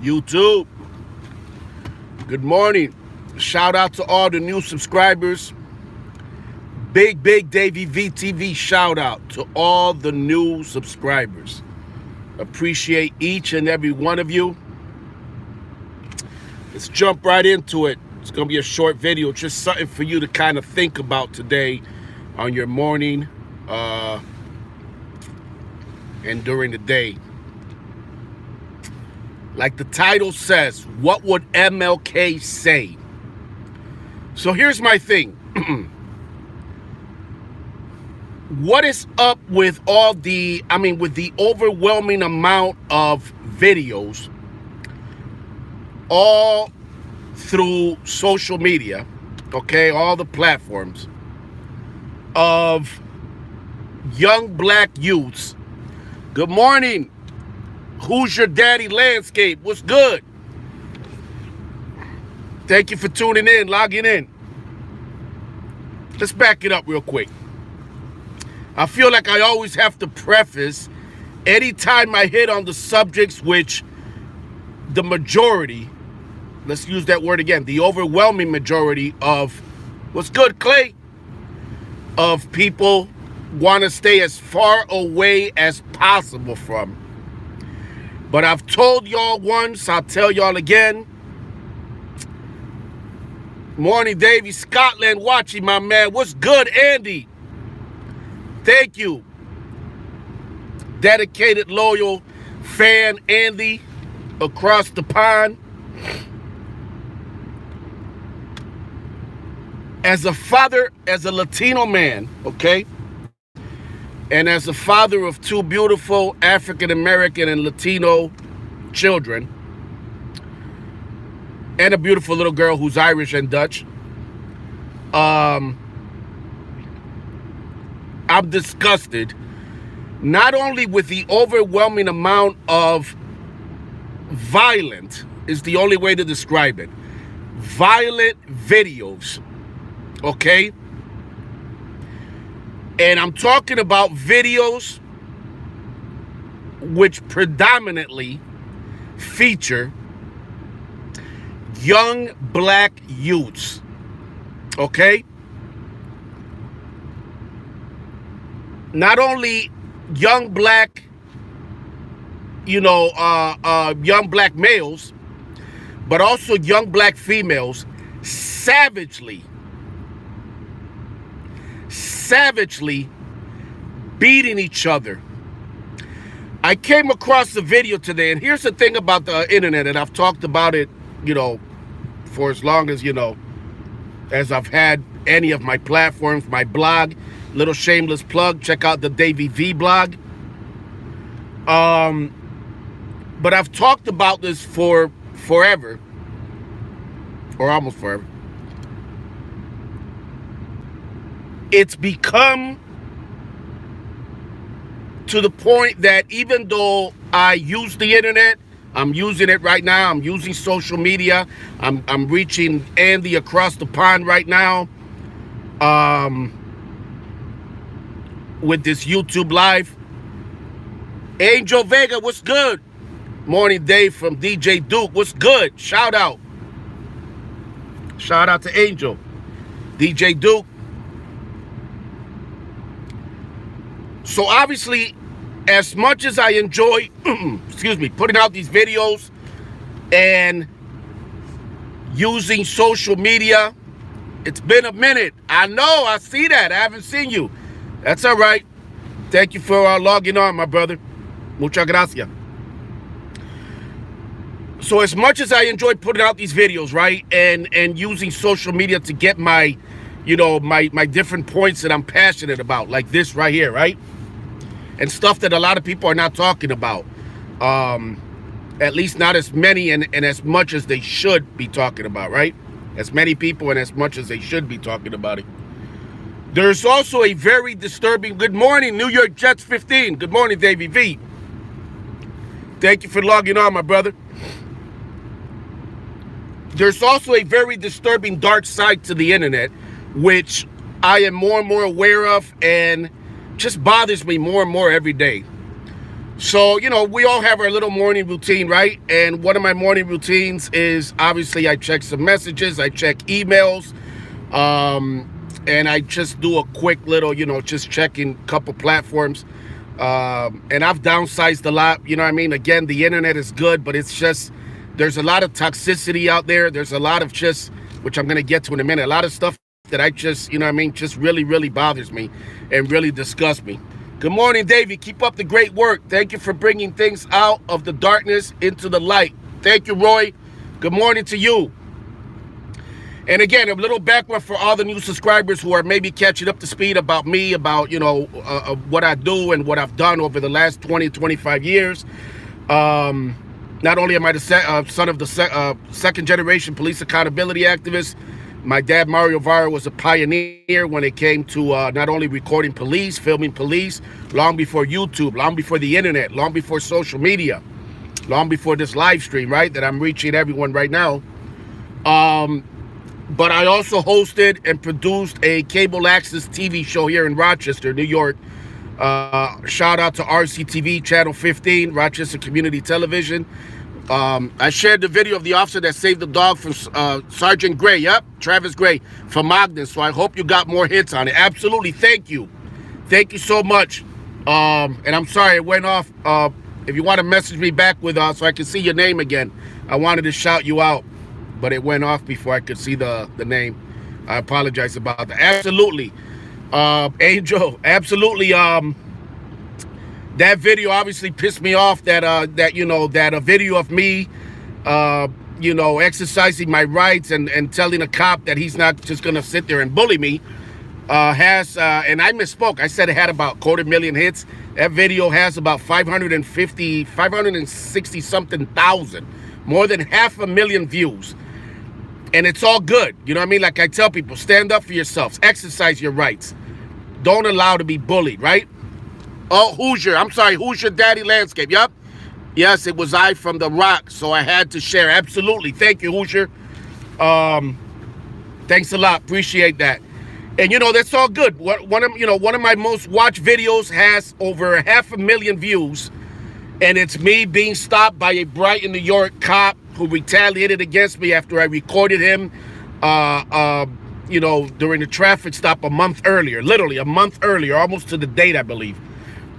YouTube, good morning. Shout out to all the new subscribers. Big Davy V TV shout out to all the new subscribers. Appreciate each and every one of you. Let's jump right into it. It's going to be a short video, just something for you to kind of think about today on your morning and during the day. Like the title says, what would MLK say? So here's my thing. What is up with all the, with the overwhelming amount of videos all through social media, okay, all the platforms of young black youths. Good morning. Who's your daddy landscape? What's good? Thank you for tuning in, logging in. Let's back it up real quick. I feel like I always have to preface anytime I hit on the subjects which the majority, let's use that word again, the overwhelming majority of, what's good, Clay, of people want to stay as far away as possible from. But I've told y'all once, I'll tell y'all again. Morning, Davy, Scotland watching, my man. What's good, Andy? Thank you. Dedicated, loyal fan, Andy, across the pond. As a father, as a Latino man, okay? And as a father of two beautiful African-American and Latino children, and a beautiful little girl who's Irish and Dutch, I'm disgusted not only with the overwhelming amount of violent, is the only way to describe it, violent videos, okay? And I'm talking about videos which predominantly feature young black youths, okay? Not only young black, young black males, but also young black females savagely beating each other. I came across a video today, and here's the thing about the internet, and I've talked about it, for as long as I've had any of my platforms, my blog, little shameless plug, check out the Davy V blog. But I've talked about this for forever, or almost forever. It's become to the point that even though I use the internet, I'm using it right now, I'm using social media, I'm reaching Andy across the pond right now with this YouTube live. Angel Vega, what's good? Morning, Dave from DJ Duke, what's good? Shout out to Angel, DJ Duke. So obviously, as much as I enjoy, putting out these videos and using social media, it's been a minute. I know, I see that. I haven't seen you. That's all right. Thank you for logging on, my brother. Muchas gracias. So as much as I enjoy putting out these videos, right, and using social media to get my, my different points that I'm passionate about, like this right here, right? And stuff that a lot of people are not talking about. At least not as many and as much as they should be talking about, right? As many people and as much as they should be talking about it. There's also a very disturbing, good morning, New York Jets 15. Good morning, Davy V. Thank you for logging on, my brother. There's also a very disturbing dark side to the internet, which I am more and more aware of and just bothers me more and more every day. So, you know, we all have our little morning routine, right? And one of my morning routines is obviously I check some messages, I check emails, and I just do a quick little, you know, just checking a couple platforms. And I've downsized a lot, you know what I mean? Again, the internet is good, but it's just, there's a lot of toxicity out there. There's a lot of just, which I'm going to get to in a minute, a lot of stuff that I just, you know what I mean, just really, really bothers me and really disgusts me. Good morning, Davy. Keep up the great work. Thank you for bringing things out of the darkness into the light. Thank you, Roy. Good morning to you. And again, a little background for all the new subscribers who are maybe catching up to speed about me, about, you know, what I do and what I've done over the last 20, 25 years. Not only am I the son of the second generation police accountability activist, my dad, Mario Vara, was a pioneer when it came to not only recording police, filming police, long before YouTube, long before the internet, long before social media, long before this live stream, right, that I'm reaching everyone right now. But I also hosted and produced a cable access TV show here in Rochester, New York. Shout out to RCTV, Channel 15, Rochester Community Television. I shared the video of the officer that saved the dog from Sergeant Gray. Yep, Travis Gray from Ogden. So I hope you got more hits on it. Absolutely. Thank you. Thank you so much. And I'm sorry it went off. If you want to message me back with so I can see your name again, I wanted to shout you out, but it went off before I could see the name. I apologize about that. Absolutely. Angel, absolutely. That video obviously pissed me off that a video of me exercising my rights and telling a cop that he's not just gonna sit there and bully me and I misspoke. I said it had about 250,000 hits. That video has about 560 something thousand, more than 500,000 views. And it's all good. You know what I mean? Like I tell people, stand up for yourselves, exercise your rights. Don't allow to be bullied, right? Oh, Hoosier. I'm sorry, Hoosier Daddy Landscape. Yep. Yes, it was I from The Rock, so I had to share. Absolutely. Thank you, Hoosier. Thanks a lot. Appreciate that. And, you know, that's all good. One of my most watched videos has over 500,000 views, and it's me being stopped by a Brighton, New York cop who retaliated against me after I recorded him, during the traffic stop a month earlier, literally a month earlier, almost to the date, I believe.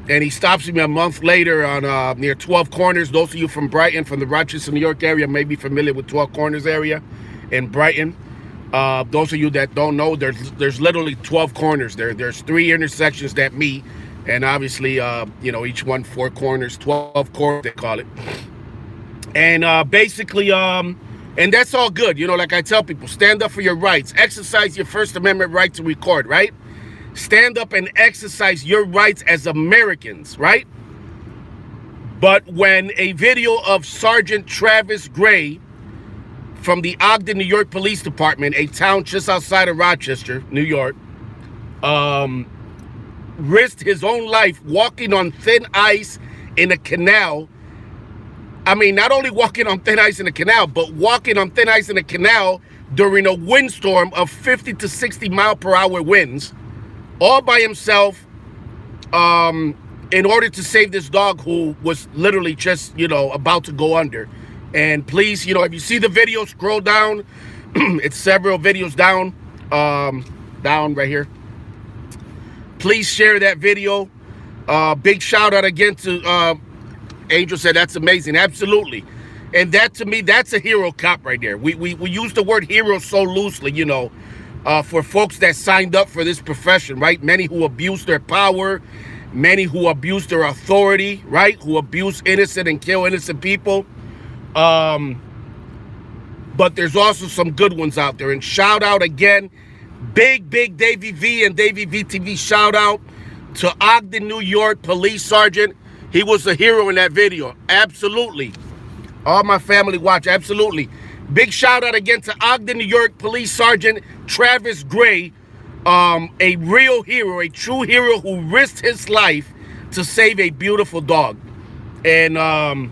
And he stops me a month later on near 12 Corners. Those of you from Brighton, from the Rochester, New York area, may be familiar with 12 Corners area in Brighton. Those of you that don't know, there's literally 12 corners there. There's 3 intersections that meet, and obviously, each one 4 corners, 12 corners they call it. And basically, and that's all good. You know, like I tell people, stand up for your rights. Exercise your First Amendment right to record, right? Stand up and exercise your rights as Americans, right? But when a video of Sergeant Travis Gray from the Ogden, New York Police Department, a town just outside of Rochester, New York, risked his own life walking on thin ice in a canal. I mean, not only walking on thin ice in a canal, but walking on thin ice in a canal during a windstorm of 50 to 60 mile per hour winds, all by himself, in order to save this dog who was literally just, about to go under. And please, if you see the video, scroll down. It's several videos down, down right here. Please share that video. Big shout out again to Angel said that's amazing. Absolutely. And that, to me, that's a hero cop right there. We use the word hero so loosely, for folks that signed up for this profession, right? Many who abuse their power, many who abuse their authority, right? Who abuse innocent and kill innocent people. But there's also some good ones out there. And shout out again, big Davy V and Davy V TV shout out to Ogden, New York Police Sergeant. He was a hero in that video. Absolutely. All my family watch. Absolutely. Big shout out again to Ogden, New York Police Sergeant Travis Gray, a real hero, a true hero who risked his life to save a beautiful dog. And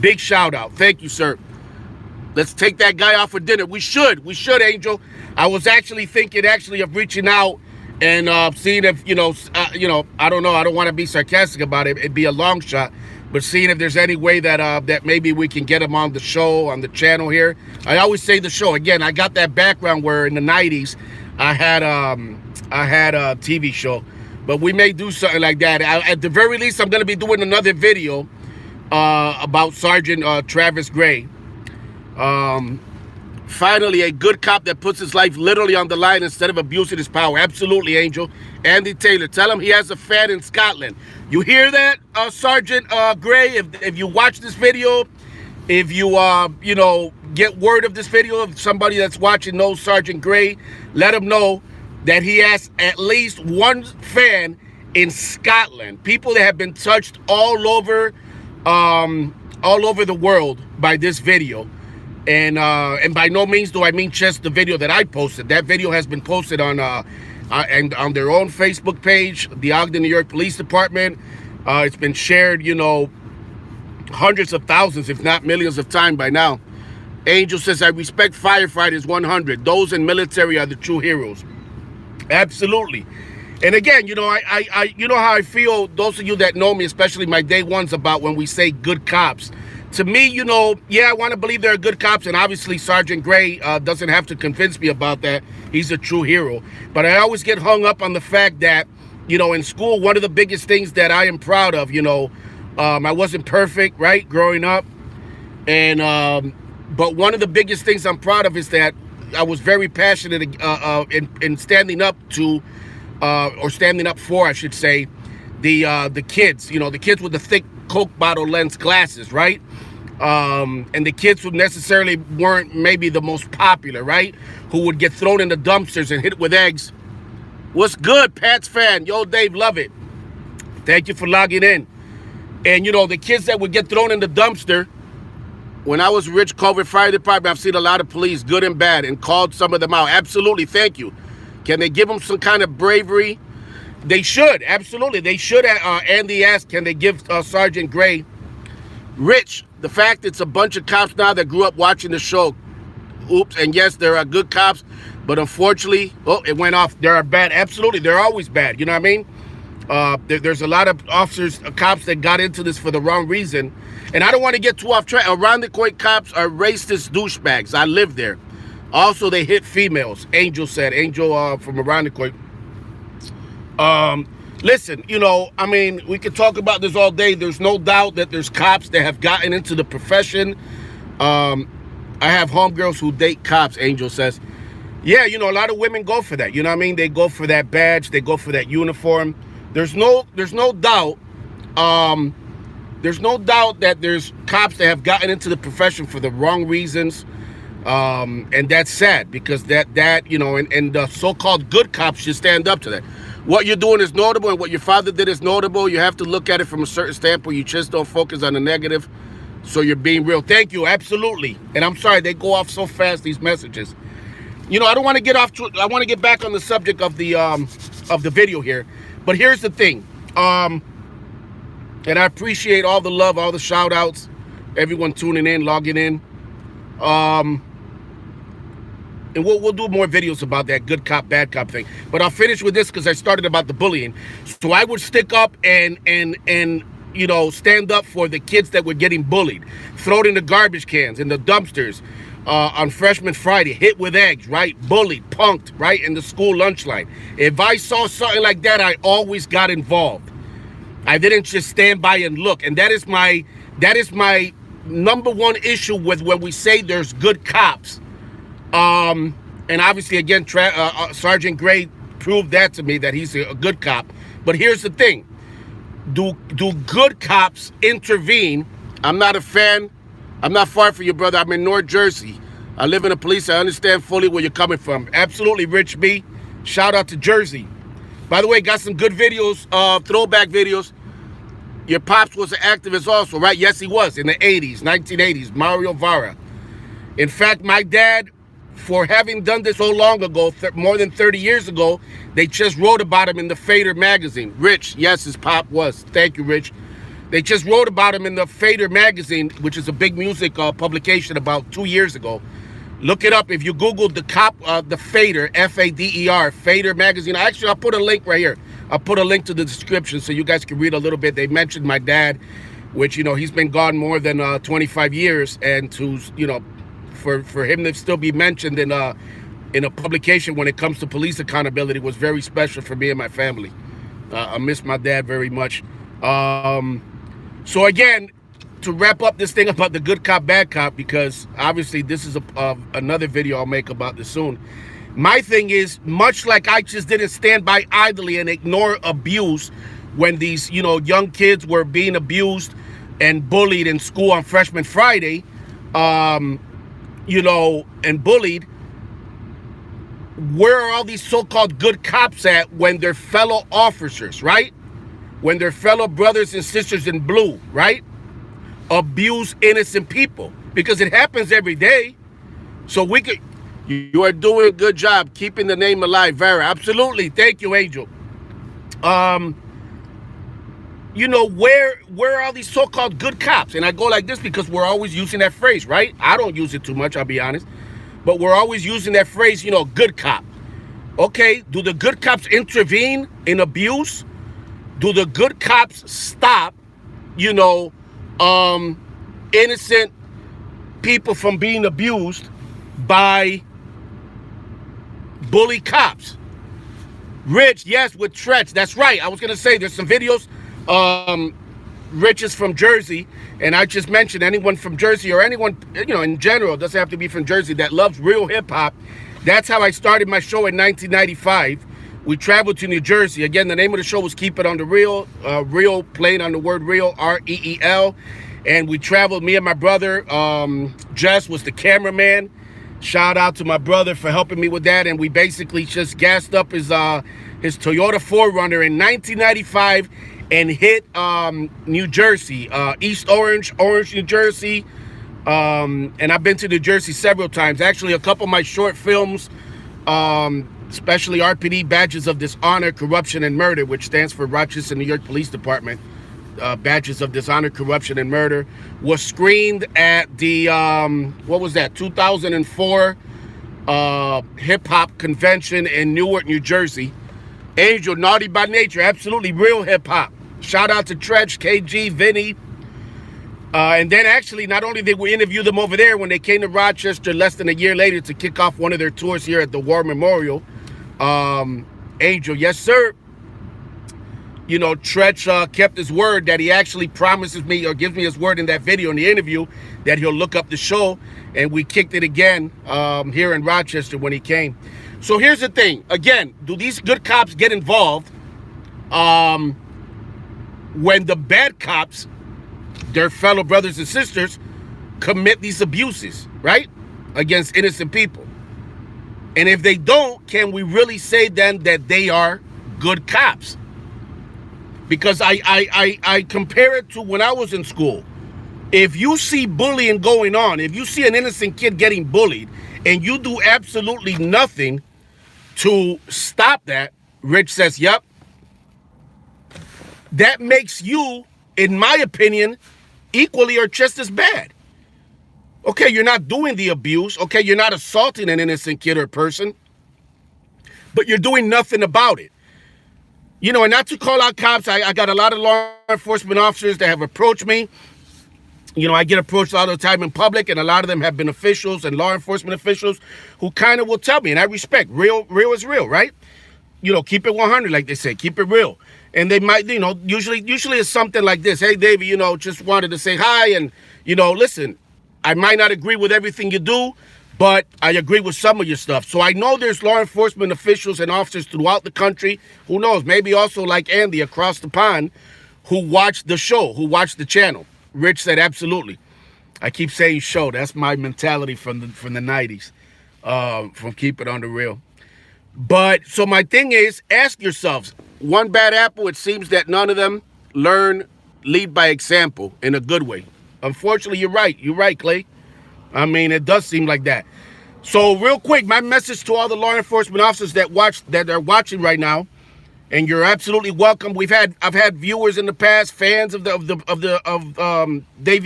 big shout out. Thank you, sir. Let's take that guy out for dinner. We should, Angel. I was actually thinking of reaching out and seeing if, I don't know. I don't want to be sarcastic about it. It'd be a long shot. But seeing if there's any way that that maybe we can get him on the show, on the channel here. I always say the show. Again, I got that background where in the 90s I had a TV show. But we may do something like that. At the very least, I'm going to be doing another video about Sergeant Travis Gray. Finally, a good cop that puts his life literally on the line instead of abusing his power. Absolutely, Angel. Andy Taylor, tell him he has a fan in Scotland. You hear that, Sergeant Gray? If you watch this video, if you get word of this video, if somebody that's watching knows Sergeant Gray, let him know that he has at least one fan in Scotland. People that have been touched all over the world by this video. And by no means do I mean just the video that I posted. That video has been posted on and on their own Facebook page, the Ogden, New York Police Department. It's been shared, hundreds of thousands, if not millions of times by now. Angel says, I respect firefighters 100. Those in military are the true heroes. Absolutely. And again, I you know how I feel, those of you that know me, especially my day ones, about when we say good cops. To me, yeah, I want to believe there are good cops, and obviously Sergeant Gray doesn't have to convince me about that. He's a true hero. But I always get hung up on the fact that, in school, one of the biggest things that I am proud of, I wasn't perfect, right, growing up. And but one of the biggest things I'm proud of is that I was very passionate in standing up to, or standing up for, I should say, the kids, the kids with the thick Coke bottle lens glasses, right? And the kids who necessarily weren't maybe the most popular, right? Who would get thrown in the dumpsters and hit with eggs. What's good, Pat's fan? Yo, Dave, love it. Thank you for logging in. And, the kids that would get thrown in the dumpster, when I was Rich Culver Fire Department, I've seen a lot of police, good and bad, and called some of them out. Absolutely, thank you. Can they give them some kind of bravery? They should, absolutely. They should. Andy asked, can they give Sergeant Gray? Rich, the fact it's a bunch of cops now that grew up watching the show. Oops, and yes, there are good cops, but unfortunately, it went off. There are bad, absolutely. They're always bad, you know what I mean? There's a lot of officers, cops that got into this for the wrong reason. And I don't want to get too off track. Irondequoit cops are racist douchebags. I live there. Also, they hit females. Angel said. Angel from Irondequoit. Listen, I mean, we could talk about this all day. There's no doubt that there's cops that have gotten into the profession. I have homegirls who date cops, Angel says. Yeah, a lot of women go for that. You know what I mean? They go for that badge. They go for that uniform. There's no doubt. There's no doubt that there's cops that have gotten into the profession for the wrong reasons. And that's sad because that and the so-called good cops should stand up to that. What you're doing is notable, and what your father did is notable. You have to look at it from a certain standpoint. You just don't focus on the negative, so you're being real. Thank you, absolutely. And I'm sorry, they go off so fast, these messages. I don't want to get off. I want to get back on the subject of the video here. But here's the thing. And I appreciate all the love, all the shout-outs, everyone tuning in, logging in. And we'll do more videos about that good cop, bad cop thing. But I'll finish with this because I started about the bullying. So I would stick up and stand up for the kids that were getting bullied. Throw it in the garbage cans, in the dumpsters, on Freshman Friday, hit with eggs, right? Bullied, punked, right? In the school lunch line. If I saw something like that, I always got involved. I didn't just stand by and look. And that is my number one issue with when we say there's good cops. And obviously, again, Sergeant Gray proved that to me, that he's a good cop. But here's the thing. Do good cops intervene? I'm not a fan. I'm not far from you, brother. I'm in North Jersey. I live in the police. I understand fully where you're coming from. Absolutely, Rich B. Shout out to Jersey. By the way, got some good videos, throwback videos. Your pops was an activist also, right? Yes, he was, in the 80s, 1980s, Mario Vara. In fact, my dad, for having done this so long ago, more than 30 years ago, they just wrote about him in the Fader magazine. Rich, yes, his pop was. Thank you, Rich. They just wrote about him in the Fader magazine, which is a big music publication, about 2 years ago. Look it up. If you Google the cop, the Fader, Fader, Fader magazine. Actually, I'll put a link right here. I'll put a link to the description so you guys can read a little bit. They mentioned my dad, which, you know, he's been gone more than 25 years. And to, you know, for him to still be mentioned in a publication when it comes to police accountability was very special for me and my family. I miss my dad very much. So again, to wrap up this thing about the good cop, bad cop, because obviously this is another video I'll make about this soon. My thing is, much like I just didn't stand by idly and ignore abuse when these, you know, young kids were being abused and bullied in school on Freshman Friday, you know, and bullied, where are all these so-called good cops at when their fellow officers, right? When their fellow brothers and sisters in blue, right, abuse innocent people? Because it happens every day. So we could, you are doing a good job keeping the name alive, Vera. Absolutely. Thank you, Angel. You know, where are all these so-called good cops? And I go like this because we're always using that phrase, right? I don't use it too much, I'll be honest. But we're always using that phrase, you know, good cop. Okay, do the good cops intervene in abuse? Do the good cops stop, you know, innocent people from being abused by bully cops? Rich, yes, with Tretch. That's right. I was going to say there's some videos. Rich is from Jersey, and I just mentioned anyone from Jersey or anyone, you know, in general, doesn't have to be from Jersey, that loves real hip-hop. That's how I started my show in 1995. We traveled to New Jersey. Again, the name of the show was Keep It on the Real. Real, playing on the word real, R-E-E-L. And we traveled, me and my brother. Jess was the cameraman. Shout out to my brother for helping me with that. And we basically just gassed up his Toyota 4Runner in 1995 and hit New Jersey, East Orange, New Jersey. And I've been to New Jersey several times. Actually, a couple of my short films, especially RPD, Badges of Dishonor, Corruption, and Murder, which stands for Rochester, New York Police Department, Badges of Dishonor, Corruption, and Murder, was screened at the, what was that, 2004 hip-hop convention in Newark, New Jersey. Angel, Naughty by Nature, absolutely real hip-hop. Shout out to Tretch, KG, Vinny. And then actually, not only did we interview them over there, when they came to Rochester less than a year later to kick off one of their tours here at the War Memorial, Angel, yes, sir. You know, Tretch kept his word that he actually promises me or gives me his word in that video, in the interview, that he'll look up the show. And we kicked it again here in Rochester when he came. So here's the thing. Again, do these good cops get involved when the bad cops, their fellow brothers and sisters, commit these abuses, right, against innocent people? And if they don't, can we really say then that they are good cops? Because I compare it to when I was in school. If you see bullying going on, if you see an innocent kid getting bullied, and you do absolutely nothing to stop that, Rich says, yep, that makes you, in my opinion, equally or just as bad. Okay, you're not doing the abuse. Okay, you're not assaulting an innocent kid or person, but you're doing nothing about it. You know, and not to call out cops, I got a lot of law enforcement officers that have approached me. You know, I get approached all the time in public, and a lot of them have been officials and law enforcement officials who kind of will tell me, and I respect, real is real, right? You know, keep it 100, like they say, keep it real. And they might, you know, usually it's something like this. Hey, Davey, you know, just wanted to say hi. And, you know, listen, I might not agree with everything you do, but I agree with some of your stuff. So I know there's law enforcement officials and officers throughout the country, who knows, maybe also like Andy across the pond, who watch the show, who watch the channel. Rich said, absolutely. I keep saying show. That's my mentality from the 90s, from Keep It on the Real. But so my thing is, ask yourselves, one bad apple, it seems that none of them lead by example in a good way. Unfortunately, you're right. You're right, Clay. I mean, it does seem like that. So real quick, my message to all the law enforcement officers that are watching right now, and you're absolutely welcome. I've had viewers in the past, fans of Davy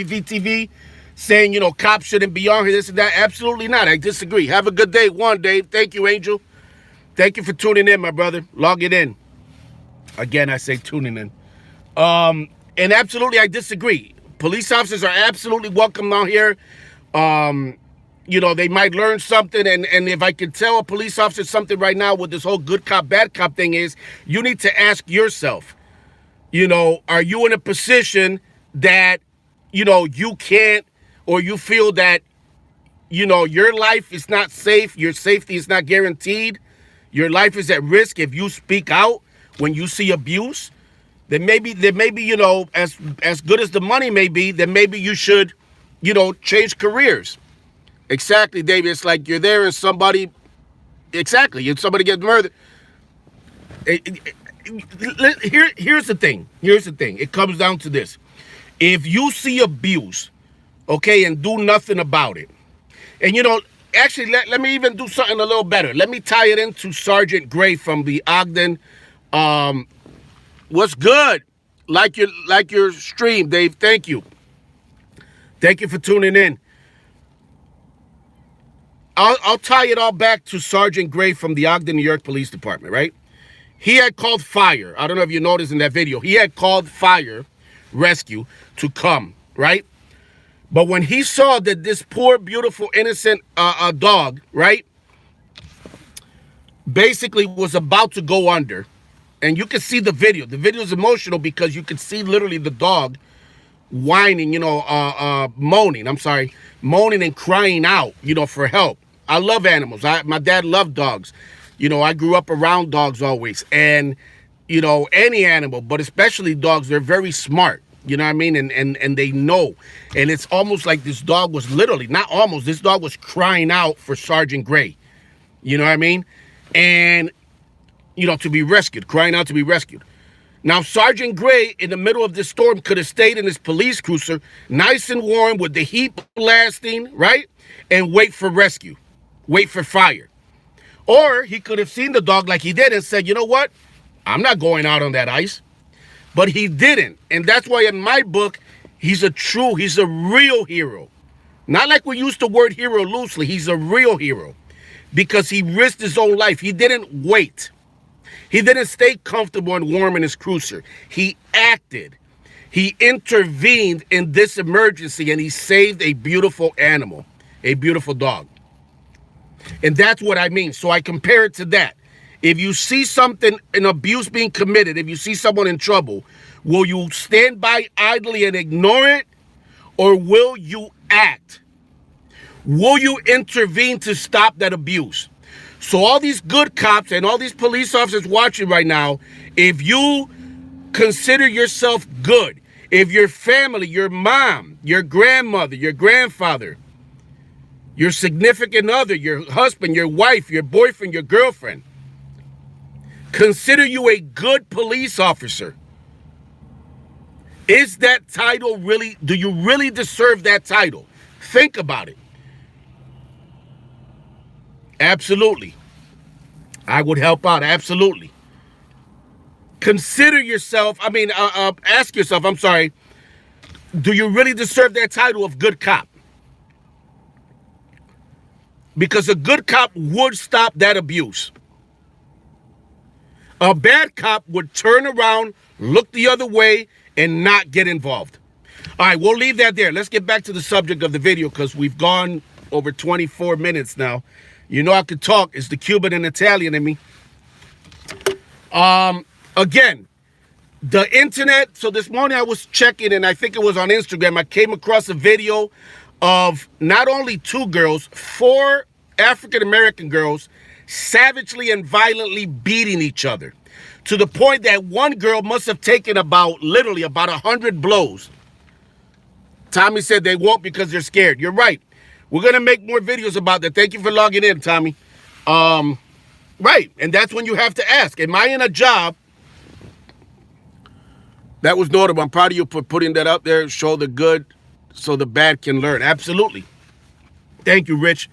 V TV, saying, you know, cops shouldn't be on here, this and that. Absolutely not. I disagree. Have a good day. Dave. Thank you, Angel. Thank you for tuning in, my brother. Log it in. Again, I say tuning in. And absolutely, I disagree. Police officers are absolutely welcome out here. You know, they might learn something. And if I can tell a police officer something right now with this whole good cop, bad cop thing is, you need to ask yourself, you know, are you in a position that, you know, you can't, or you feel that, you know, your life is not safe, your safety is not guaranteed, your life is at risk if you speak out when you see abuse? Then maybe, you know, as good as the money may be, then maybe you should, you know, change careers. Exactly, David. It's like you're there and somebody, exactly, if somebody gets murdered. Here's the thing. It comes down to this. If you see abuse, okay, and do nothing about it, and, you know, actually, let me even do something a little better. Let me tie it into Sergeant Gray from the Ogden. What's good? Like your stream, Dave. Thank you. Thank you for tuning in. I'll tie it all back to Sergeant Gray from the Ogden, New York Police Department, right? He had called fire. I don't know if you noticed in that video. He had called fire rescue to come, right? But when he saw that this poor, beautiful, innocent dog, right, basically was about to go under, and you can see the video. The video is emotional because you can see literally the dog whining, you know, moaning and crying out, you know, for help. I love animals. My dad loved dogs. You know, I grew up around dogs always. And, you know, any animal, but especially dogs, they're very smart. You know what I mean? And they know. And it's almost like this dog was literally, not almost, this dog was crying out for Sergeant Gray. You know what I mean? And, you know, to be rescued, crying out to be rescued. Now, Sergeant Gray, in the middle of this storm, could have stayed in his police cruiser, nice and warm with the heat blasting, right? And wait for rescue, wait for fire. Or he could have seen the dog like he did and said, you know what? I'm not going out on that ice. But he didn't. And that's why in my book, he's a real hero. Not like we use the word hero loosely. He's a real hero because he risked his own life. He didn't wait. He didn't stay comfortable and warm in his cruiser. He acted. He intervened in this emergency and he saved a beautiful animal, a beautiful dog. And that's what I mean. So I compare it to that. If you see something, an abuse being committed, if you see someone in trouble, will you stand by idly and ignore it? Or will you act? Will you intervene to stop that abuse? So all these good cops and all these police officers watching right now, if you consider yourself good, if your family, your mom, your grandmother, your grandfather, your significant other, your husband, your wife, your boyfriend, your girlfriend, consider you a good police officer, is that title really, do you really deserve that title? Think about it. Absolutely. I would help out. Absolutely. Consider yourself, ask yourself, do you really deserve that title of good cop? Because a good cop would stop that abuse. A bad cop would turn around, look the other way, and not get involved. All right, we'll leave that there. Let's get back to the subject of the video because we've gone over 24 minutes now. You know I could talk. It's the Cuban and Italian in me. Again, the internet. So this morning I was checking, and I think it was on Instagram. I came across a video of not only 2 girls, 4 African-American girls savagely and violently beating each other to the point that one girl must have taken literally about 100 blows. Tommy said they won't because they're scared. You're right. We're going to make more videos about that. Thank you for logging in, Tommy. Right. And that's when you have to ask, am I in a job? That was notable. I'm proud of you for putting that up there. Show the good so the bad can learn. Absolutely. Thank you, Rich.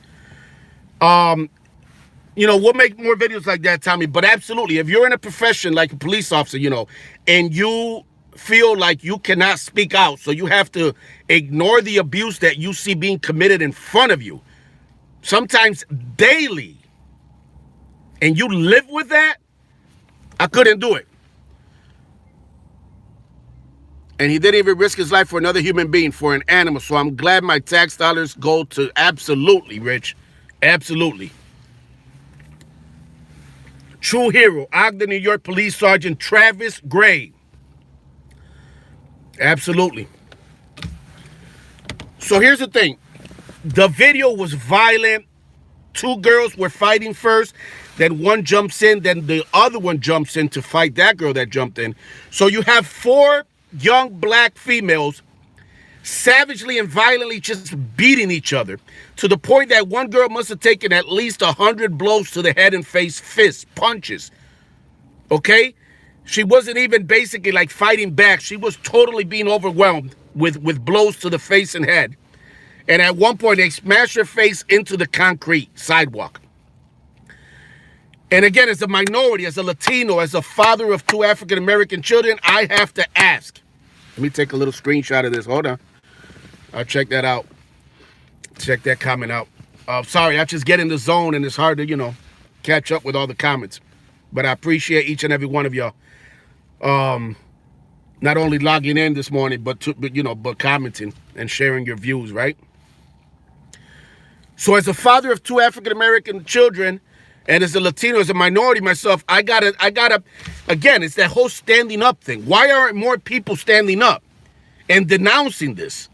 You know, we'll make more videos like that, Tommy. But absolutely, if you're in a profession like a police officer, you know, and you feel like you cannot speak out, so you have to ignore the abuse that you see being committed in front of you, sometimes daily, and you live with that, I couldn't do it. And he didn't even risk his life for another human being, for an animal. So I'm glad my tax dollars go to absolutely, Rich. Absolutely. True hero, Ogden, New York Police Sergeant Travis Gray. Absolutely. So here's the thing. The video was violent. Two girls were fighting first. Then one jumps in. Then the other one jumps in to fight that girl that jumped in. So you have 4 young black females savagely and violently just beating each other, to the point that one girl must have taken at least 100 blows to the head and face, fists, punches. Okay? She wasn't even basically like fighting back. She was totally being overwhelmed with blows to the face and head. And at one point, they smashed her face into the concrete sidewalk. And again, as a minority, as a Latino, as a father of 2 African-American children, I have to ask. Let me take a little screenshot of this. Hold on. I'll check that out. Check that comment out. Sorry, I just get in the zone and it's hard to, catch up with all the comments. But I appreciate each and every one of y'all. Not only logging in this morning, but commenting and sharing your views, right? So as a father of 2 African-American children, and as a Latino, as a minority myself, I gotta, again, it's that whole standing up thing. Why aren't more people standing up and denouncing this?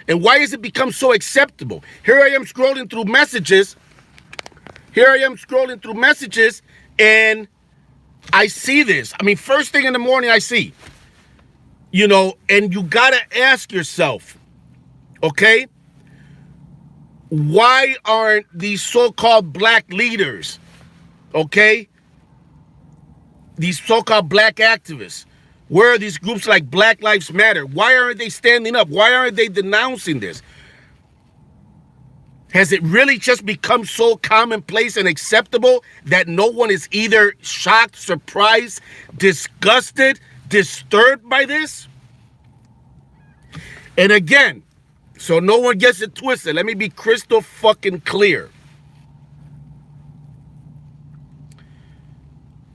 And why has it become so acceptable? Here I am scrolling through messages. And I see this. I mean, first thing in the morning I see, and you gotta ask yourself, okay, why aren't these so-called black leaders, okay, these so-called black activists, where are these groups like Black Lives Matter? Why aren't they standing up? Why aren't they denouncing this? Has it really just become so commonplace and acceptable that no one is either shocked, surprised, disgusted, disturbed by this? And again, so no one gets it twisted, let me be crystal fucking clear.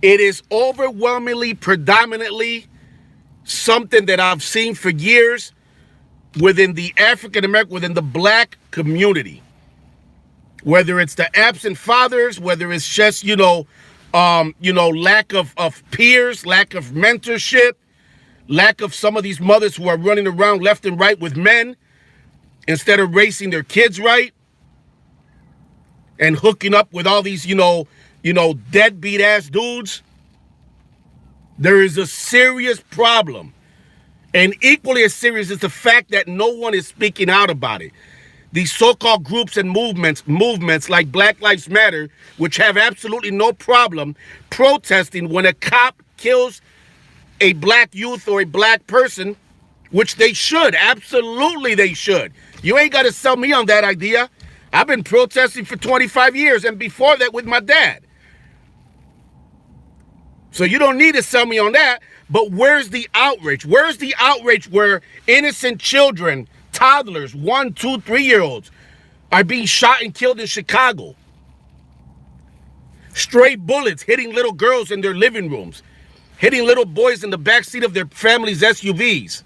It is overwhelmingly, predominantly something that I've seen for years within the within the black community. Whether it's the absent fathers, whether it's just, lack of peers, lack of mentorship, lack of some of these mothers who are running around left and right with men instead of raising their kids right and hooking up with all these, deadbeat ass dudes. There is a serious problem. And equally as serious is the fact that no one is speaking out about it. These so-called groups and movements like Black Lives Matter, which have absolutely no problem protesting when a cop kills a black youth or a black person, which they should. Absolutely they should. You ain't got to sell me on that idea. I've been protesting for 25 years and before that with my dad. So you don't need to sell me on that. But where's the outrage? Where's the outrage where innocent children, toddlers, 1, 2, 3-year-olds are being shot and killed in Chicago? Stray bullets hitting little girls in their living rooms, hitting little boys in the backseat of their families' SUVs.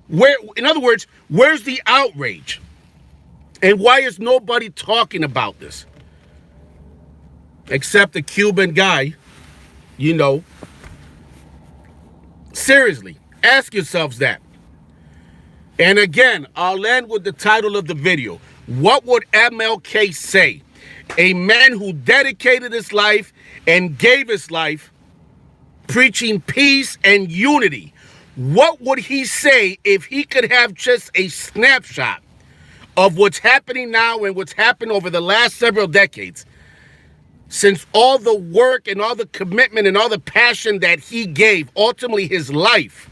In other words, where's the outrage? And why is nobody talking about this? Except the Cuban guy, Seriously, ask yourselves that. And again, I'll end with the title of the video. What would MLK say? A man who dedicated his life and gave his life preaching peace and unity. What would he say if he could have just a snapshot of what's happening now and what's happened over the last several decades? Since all the work and all the commitment and all the passion that he gave, ultimately his life.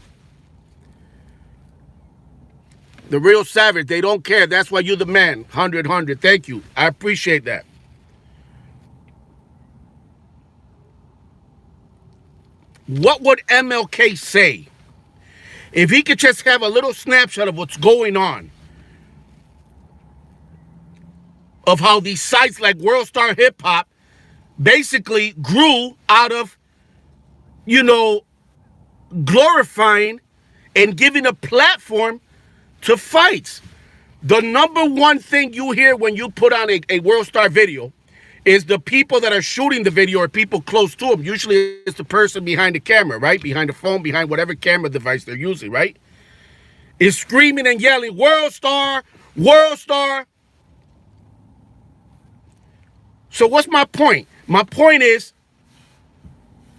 The real savage, they don't care. That's why you're the man. 100. Thank you. I appreciate that. what would MLK say if he could just have a little snapshot of what's going on? Of how these sites like World Star Hip Hop basically grew out of, you know, glorifying and giving a platform to fights. The number one thing you hear when you put on a World Star video is the people that are shooting the video or people close to them. Usually it's the person behind the camera, right? Behind the phone, behind whatever camera device they're using, right? Is screaming and yelling, World Star, World Star. So what's my point? My point is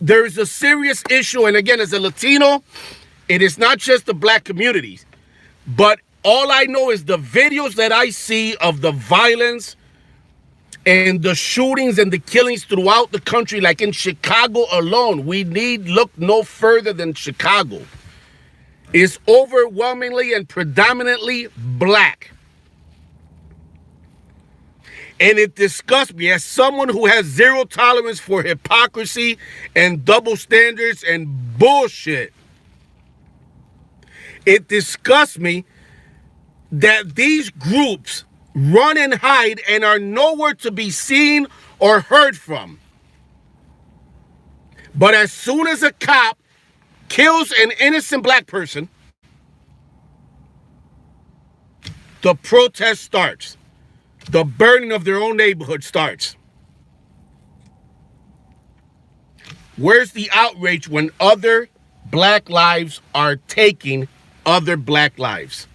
there is a serious issue. And again, as a Latino, it is not just the black communities. But all I know is the videos that I see of the violence and the shootings and the killings throughout the country, like in Chicago alone, we need look no further than Chicago, is overwhelmingly and predominantly black. And it disgusts me as someone who has zero tolerance for hypocrisy and double standards and bullshit. It disgusts me that these groups run and hide and are nowhere to be seen or heard from. But as soon as a cop kills an innocent black person, the protest starts. The burning of their own neighborhood starts. Where's the outrage when other black lives are taking other black lives?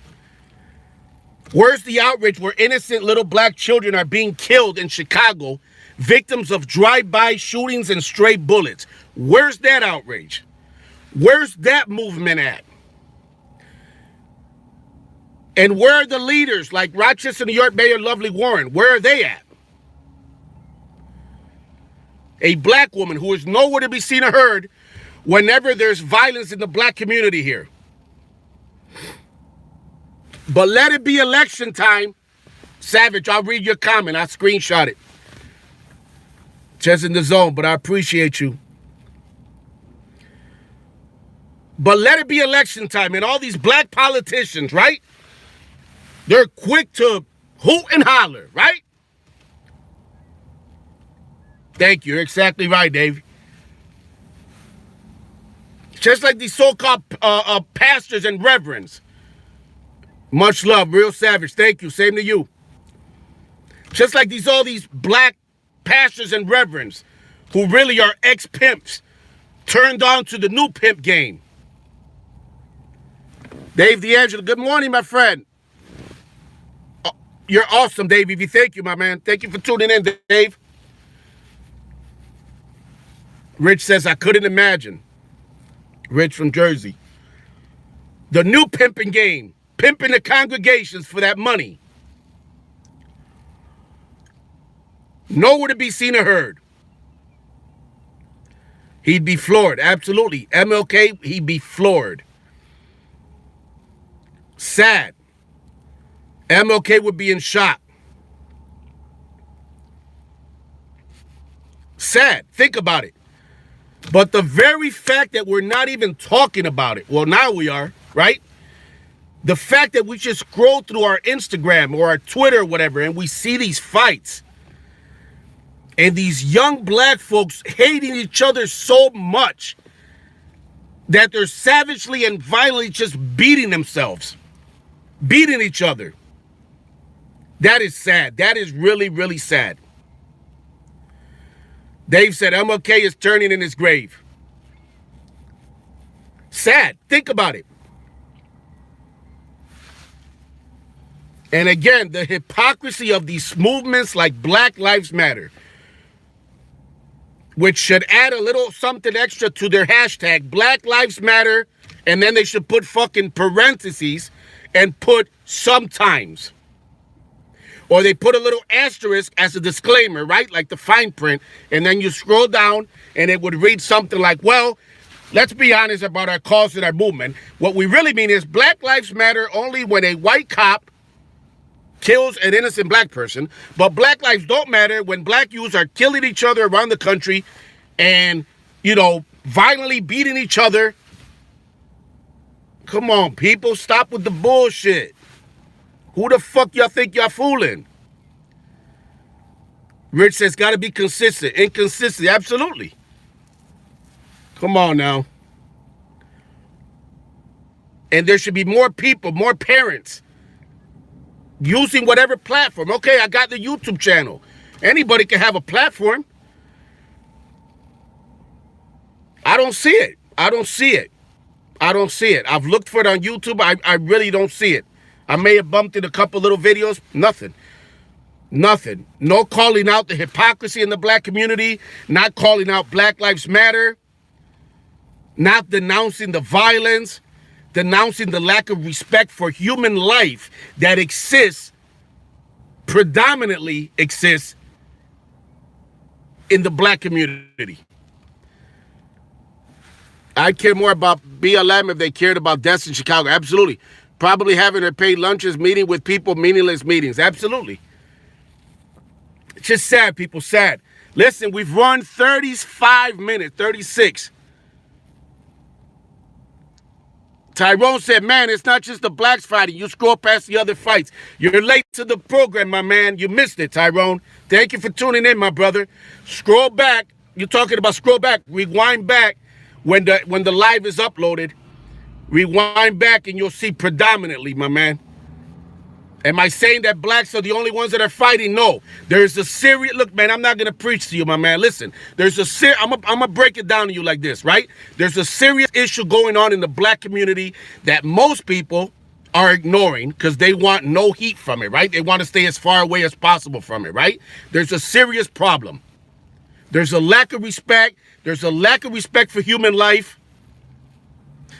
Where's the outrage where innocent little black children are being killed in Chicago, victims of drive-by shootings and stray bullets? Where's that outrage? Where's that movement at? And where are the leaders like Rochester, New York Mayor Lovely Warren? Where are they at? A black woman who is nowhere to be seen or heard whenever there's violence in the black community here. But let it be election time. Savage, I'll read your comment. I'll screenshot it. Just in the zone, but I appreciate you. But let it be election time. And all these black politicians, right? They're quick to hoot and holler, right? Thank you. You're exactly right, Dave. Just like these so-called pastors and reverends. Much love, real savage. Thank you. Same to you. Just like all these black pastors and reverends who really are ex-pimps turned on to the new pimp game. Dave D'Angelo, good morning, my friend. You're awesome, Davy V. Thank you, my man. Thank you for tuning in, Dave. Rich says, I couldn't imagine. Rich from Jersey. The new pimping game. Pimping the congregations for that money. Nowhere to be seen or heard. He'd be floored. Absolutely. MLK, he'd be floored. Sad. MLK would be in shock. Sad. Think about it. But the very fact that we're not even talking about it, well, now we are, right? The fact that we just scroll through our Instagram or our Twitter or whatever, and we see these fights, and these young black folks hating each other so much that they're savagely and violently just beating themselves, beating each other. That is sad. That is really, really sad. Dave said MLK is turning in his grave. Sad. Think about it. And again, the hypocrisy of these movements like Black Lives Matter, which should add a little something extra to their hashtag, Black Lives Matter, and then they should put fucking parentheses and put sometimes. Or they put a little asterisk as a disclaimer, right? Like the fine print. And then you scroll down and it would read something like, well, let's be honest about our cause and our movement. What we really mean is Black Lives Matter only when a white cop kills an innocent black person. But black lives don't matter when black youths are killing each other around the country and, you know, violently beating each other. Come on, people, stop with the bullshit. Who the fuck y'all think y'all fooling? Rich says, gotta be consistent. Inconsistency, absolutely. Come on now. And there should be more people, more parents using whatever platform. Okay, I got the YouTube channel. Anybody can have a platform. I don't see it. I don't see it. I don't see it. I've looked for it on YouTube. I really don't see it. I may have bumped in a couple little videos. Nothing. Nothing. No calling out the hypocrisy in the black community. Not calling out Black Lives Matter. Not denouncing the violence. Denouncing the lack of respect for human life that exists, predominantly exists, in the black community. I'd care more about BLM if they cared about deaths in Chicago. Absolutely. Probably having their paid lunches, meeting with people, meaningless meetings. Absolutely. It's just sad, people, sad. Listen, we've run 35 minutes, 36. Tyrone said, man, it's not just the blacks fighting. You scroll past the other fights. You're late to the program, my man. You missed it, Tyrone. Thank you for tuning in, my brother. Scroll back. You're talking about scroll back. Rewind back when the live is uploaded. Rewind back and you'll see predominantly, my man. Am I saying that blacks are the only ones that are fighting? No. There's a serious... Look, man, I'm not going to preach to you, my man. Listen, there's a... I'm going to break it down to you like this, right? There's a serious issue going on in the black community that most people are ignoring because they want no heat from it, right? They want to stay as far away as possible from it, right? There's a serious problem. There's a lack of respect. There's a lack of respect for human life.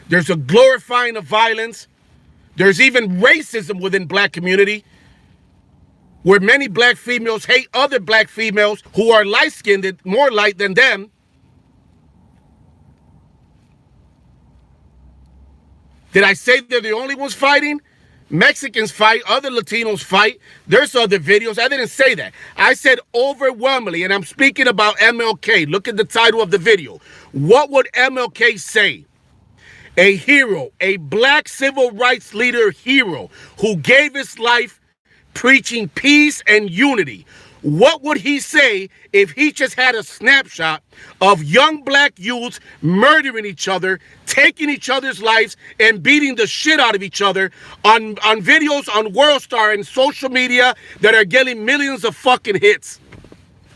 There's a glorifying of violence. There's even racism within black community where many black females hate other black females who are light-skinned, more light than them. Did I say they're the only ones fighting? Mexicans fight, other Latinos fight. There's other videos. I didn't say that. I said overwhelmingly, and I'm speaking about MLK. Look at the title of the video. What would MLK say? A hero, a black civil rights leader hero who gave his life preaching peace and unity. What would he say if he just had a snapshot of young black youths murdering each other, taking each other's lives, and beating the shit out of each other on videos on WorldStar and social media that are getting millions of fucking hits?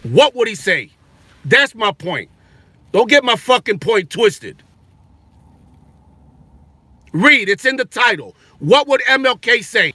What would he say? That's my point. Don't get my fucking point twisted. Read, it's in the title. What would MLK say?